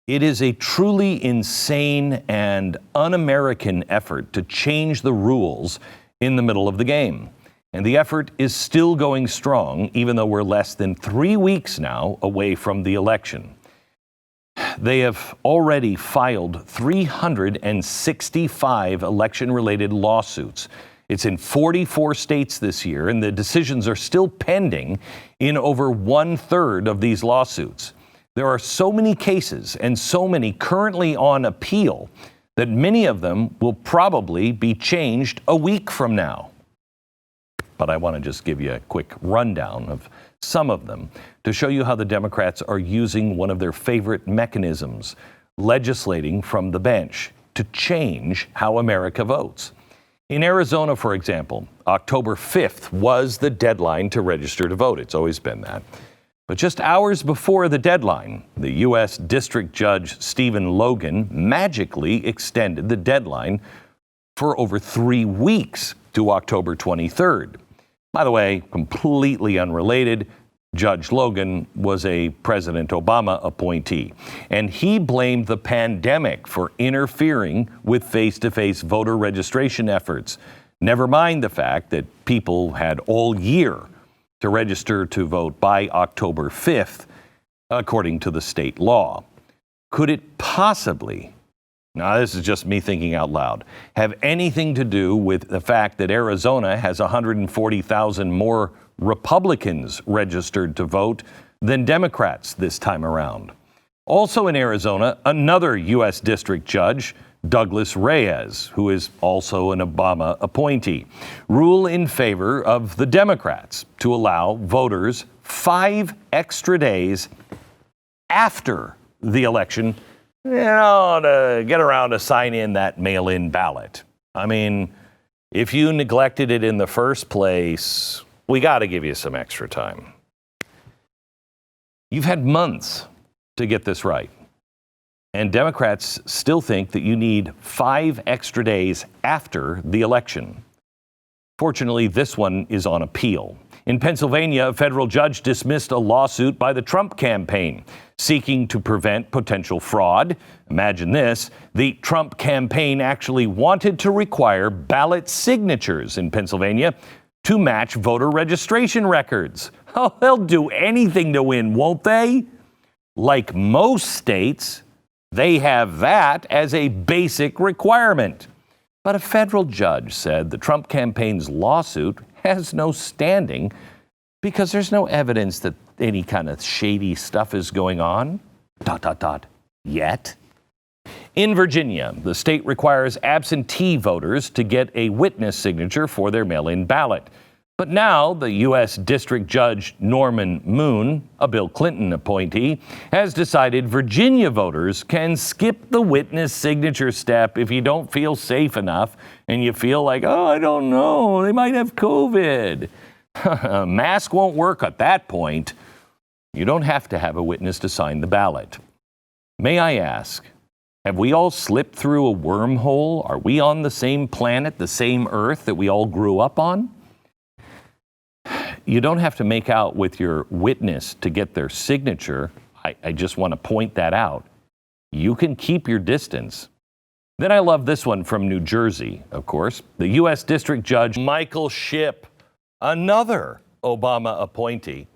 It is a truly insane and un-American effort to change the rules in the middle of the game. And the effort is still going strong, even though we're less than 3 weeks now away from the election. They have already filed 365 election-related lawsuits. It's in 44 states this year, and the decisions are still pending in over 1/3 of these lawsuits. There are so many cases and so many currently on appeal that many of them will probably be changed a week from now. But I want to just give you a quick rundown of some of them to show you how the Democrats are using one of their favorite mechanisms, legislating from the bench, to change how America votes. In Arizona, for example, October 5th was the deadline to register to vote. It's always been that. But just hours before the deadline, the U.S. District Judge Stephen Logan magically extended the deadline for over 3 weeks to October 23rd. By the way, completely unrelated, Judge Logan was a President Obama appointee, and he blamed the pandemic for interfering with face-to-face voter registration efforts. Never mind the fact that people had all year to register to vote by October 5th, according to the state law. Could it possibly, now this is just me thinking out loud, have anything to do with the fact that Arizona has 140,000 more Republicans registered to vote than Democrats this time around? Also in Arizona, another U.S. District Judge, Douglas Reyes, who is also an Obama appointee, ruled in favor of the Democrats to allow voters 5 extra days after the election, to get around to sign in that mail-in ballot. I mean, if you neglected it in the first place, we got to give you some extra time. You've had months to get this right. And Democrats still think that you need 5 extra days after the election. Fortunately, this one is on appeal. In Pennsylvania, a federal judge dismissed a lawsuit by the Trump campaign seeking to prevent potential fraud. Imagine this. The Trump campaign actually wanted to require ballot signatures in Pennsylvania to match voter registration records. Oh, they'll do anything to win, won't they? Like most states, they have that as a basic requirement. But a federal judge said the Trump campaign's lawsuit has no standing because there's no evidence that any kind of shady stuff is going on. ... Yet. In Virginia, the state requires absentee voters to get a witness signature for their mail-in ballot. But now the U.S. District Judge Norman Moon, a Bill Clinton appointee, has decided Virginia voters can skip the witness signature step if you don't feel safe enough and you feel like, oh, I don't know, they might have COVID. A mask won't work at that point. You don't have to have a witness to sign the ballot. May I ask, have we all slipped through a wormhole? Are we on the same planet, the same Earth that we all grew up on? You don't have to make out with your witness to get their signature. I just want to point that out. You can keep your distance. Then I love this one from New Jersey, of course. The U.S. District Judge Michael Shipp, another Obama appointee,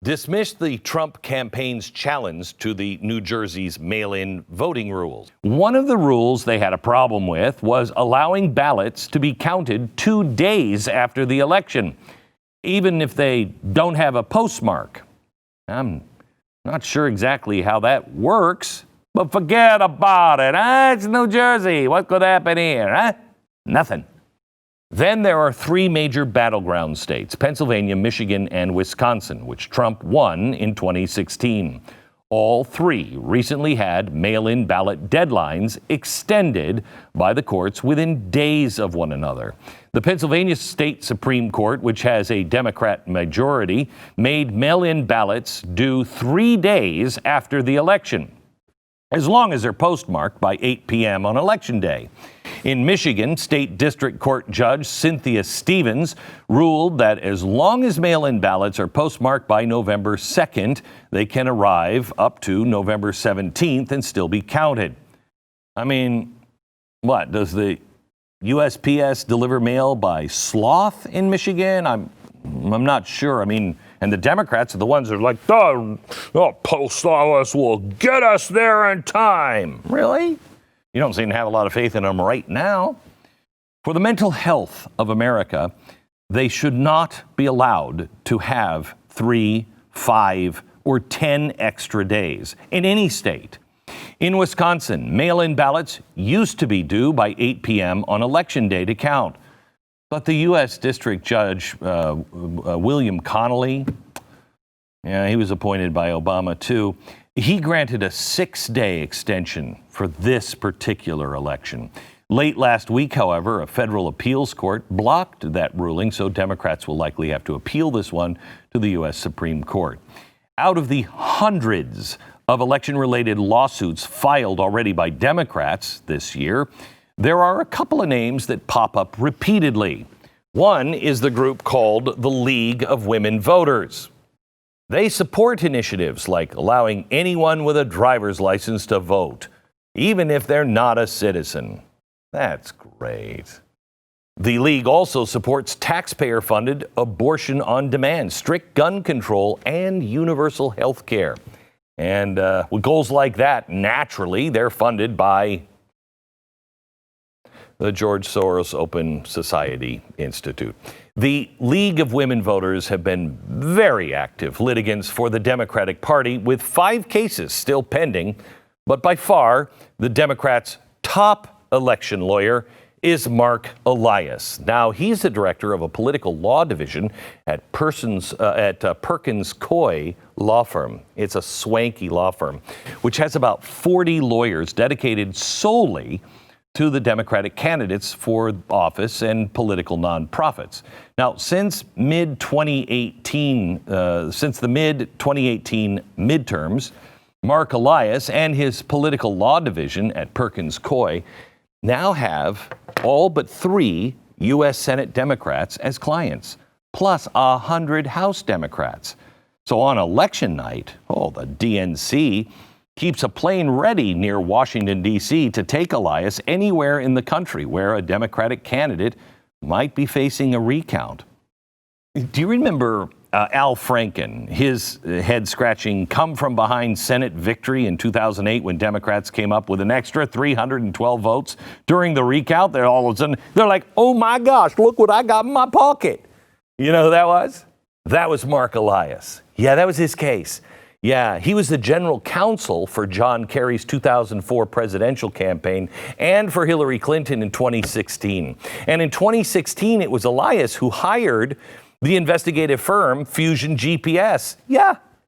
dismissed the Trump campaign's challenge to the New Jersey's mail-in voting rules. One of the rules they had a problem with was allowing ballots to be counted 2 days after the election, even if they don't have a postmark. I'm not sure exactly how that works, but forget about it. It's New Jersey. What could happen here? Nothing. Then there are 3 major battleground states, Pennsylvania, Michigan, and Wisconsin, which Trump won in 2016. All 3 recently had mail-in ballot deadlines extended by the courts within days of one another. The Pennsylvania State Supreme Court, which has a Democrat majority, made mail-in ballots due 3 days after the election. as long as they're postmarked by 8 p.m. on Election Day. In Michigan, State District Court Judge Cynthia Stevens ruled that as long as mail-in ballots are postmarked by November 2nd, they can arrive up to November 17th and still be counted. I mean, what, does the USPS deliver mail by sloth in Michigan? I'm not sure. I mean, and the Democrats are the ones that are like, the post office will get us there in time. Really? You don't seem to have a lot of faith in them right now. For the mental health of America, they should not be allowed to have 3, 5, or 10 extra days in any state. In Wisconsin, mail-in ballots used to be due by 8 p.m. on Election Day to count. But the U.S. District Judge William Connolly, he was appointed by Obama too, he granted a 6-day extension for this particular election. Late last week, however, a federal appeals court blocked that ruling, so Democrats will likely have to appeal this one to the U.S. Supreme Court. Out of the hundreds of election-related lawsuits filed already by Democrats this year, there are a couple of names that pop up repeatedly. One is the group called the League of Women Voters. They support initiatives like allowing anyone with a driver's license to vote, even if they're not a citizen. That's great. The League also supports taxpayer-funded abortion on demand, strict gun control, and universal health care. And with goals like that, naturally, they're funded by the George Soros Open Society Institute. The League of Women Voters have been very active litigants for the Democratic Party, with 5 cases still pending. But by far, the Democrats' top election lawyer is Marc Elias. Now, he's the director of a political law division at Perkins Coie law firm. It's a swanky law firm, which has about 40 lawyers dedicated solely to the Democratic candidates for office and political nonprofits. Now, since the mid-2018 midterms, Marc Elias and his political law division at Perkins Coie now have all but 3 U.S. Senate Democrats as clients, plus 100 House Democrats. So on election night, the DNC keeps a plane ready near Washington, D.C. to take Elias anywhere in the country where a Democratic candidate might be facing a recount. Do you remember Al Franken, his head-scratching come-from-behind Senate victory in 2008 when Democrats came up with an extra 312 votes during the recount? They're all of a sudden, they're like, oh my gosh, look what I got in my pocket. You know who that was? That was Marc Elias. Yeah, that was his case. Yeah, he was the general counsel for John Kerry's 2004 presidential campaign and for Hillary Clinton in 2016. And in 2016, it was Elias who hired the investigative firm Fusion GPS,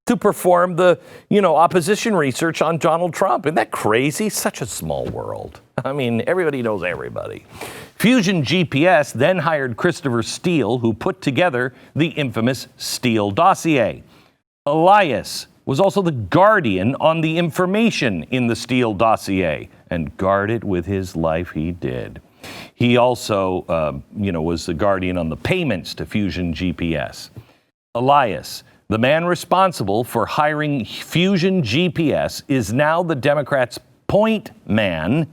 to perform the, opposition research on Donald Trump. Isn't that crazy? Such a small world. I mean, everybody knows everybody. Fusion GPS then hired Christopher Steele, who put together the infamous Steele dossier. Elias was also the guardian on the information in the Steele dossier, and guarded with his life he did. He also, was the guardian on the payments to Fusion GPS. Elias, the man responsible for hiring Fusion GPS, is now the Democrats' point man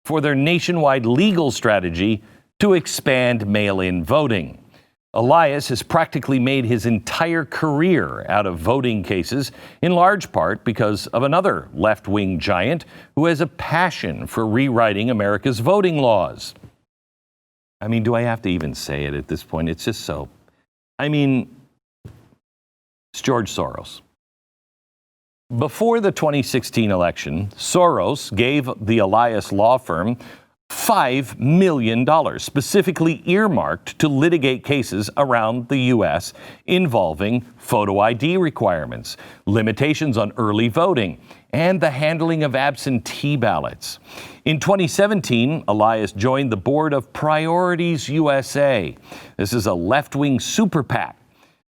for their nationwide legal strategy to expand mail-in voting. Elias has practically made his entire career out of voting cases, in large part because of another left-wing giant who has a passion for rewriting America's voting laws. I mean, do I have to even say it at this point? It's just so. It's George Soros. Before the 2016 election, Soros gave the Elias law firm $5 million, specifically earmarked to litigate cases around the U.S. involving photo ID requirements, limitations on early voting, and the handling of absentee ballots. In 2017, Elias joined the board of Priorities USA. This is a left-wing super PAC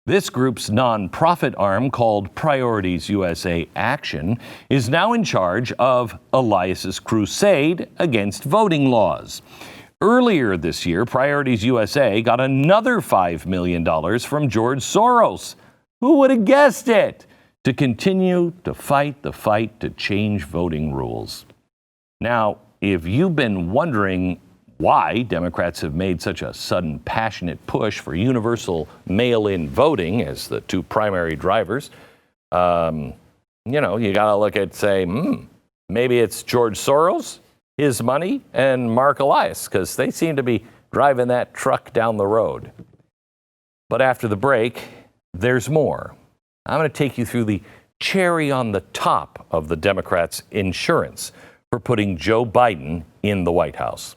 This group's nonprofit arm, called Priorities USA Action, is now in charge of Elias's crusade against voting laws. Earlier this year, Priorities USA got another $5 million from George Soros. Who would have guessed it? To continue to fight the fight to change voting rules. Now, if you've been wondering why Democrats have made such a sudden, passionate push for universal mail-in voting as the two primary drivers, you got to look at, say, maybe it's George Soros, his money, and Marc Elias, because they seem to be driving that truck down the road. But after the break, there's more. I'm going to take you through the cherry on the top of the Democrats' insurance for putting Joe Biden in the White House.